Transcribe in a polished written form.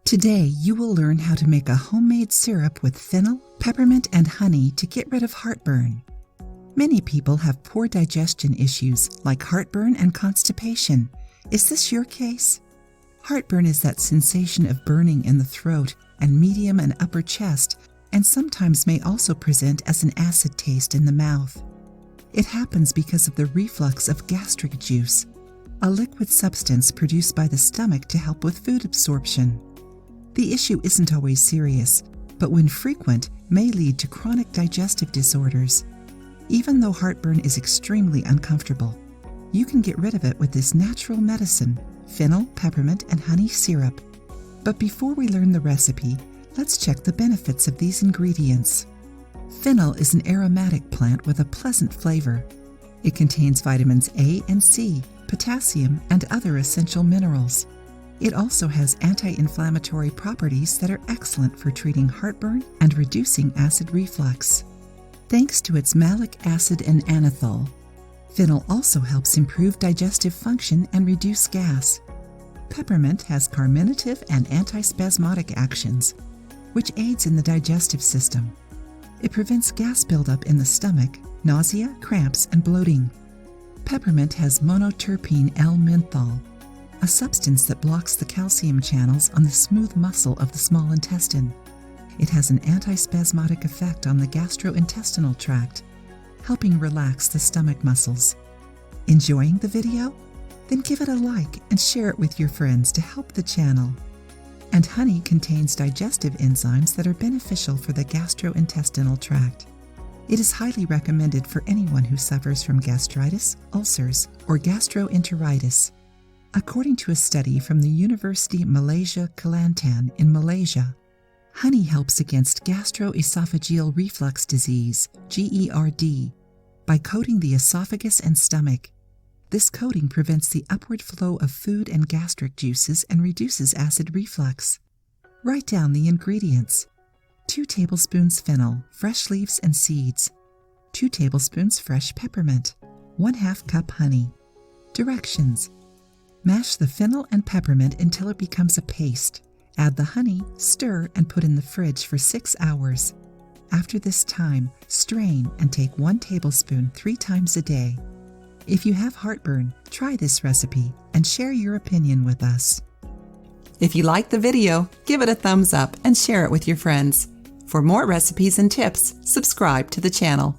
Today, you will learn how to make a homemade syrup with fennel, peppermint, and honey to get rid of heartburn. Many people have poor digestion issues like heartburn and constipation. Is this your case? Heartburn is that sensation of burning in the throat and medium and upper chest, and sometimes may also present as an acid taste in the mouth. It happens because of the reflux of gastric juice, a liquid substance produced by the stomach to help with food absorption. The issue isn't always serious, but when frequent, may lead to chronic digestive disorders. Even though heartburn is extremely uncomfortable, you can get rid of it with this natural medicine, fennel, peppermint, and honey syrup. But before we learn the recipe, let's check the benefits of these ingredients. Fennel is an aromatic plant with a pleasant flavor. It contains vitamins A and C, potassium, and other essential minerals. It also has anti-inflammatory properties that are excellent for treating heartburn and reducing acid reflux. Thanks to its malic acid and anethol, fennel also helps improve digestive function and reduce gas. Peppermint has carminative and antispasmodic actions, which aids in the digestive system. It prevents gas buildup in the stomach, nausea, cramps, and bloating. Peppermint has monoterpene L-menthol, a substance that blocks the calcium channels on the smooth muscle of the small intestine. It has an antispasmodic effect on the gastrointestinal tract, helping relax the stomach muscles. Enjoying the video? Then give it a like and share it with your friends to help the channel. And honey contains digestive enzymes that are beneficial for the gastrointestinal tract. It is highly recommended for anyone who suffers from gastritis, ulcers, or gastroenteritis. According to a study from the University Malaysia Kelantan in Malaysia, honey helps against gastroesophageal reflux disease, GERD, by coating the esophagus and stomach. This coating prevents the upward flow of food and gastric juices and reduces acid reflux. Write down the ingredients. 2 tablespoons fennel, fresh leaves and seeds. 2 tablespoons fresh peppermint. 1/2 cup honey. Directions. Mash the fennel and peppermint until it becomes a paste. Add the honey, stir, and put in the fridge for 6 hours. After this time, strain and take 1 tablespoon 3 times a day. If you have heartburn, try this recipe and share your opinion with us. If you liked the video, give it a thumbs up and share it with your friends. For more recipes and tips, subscribe to the channel.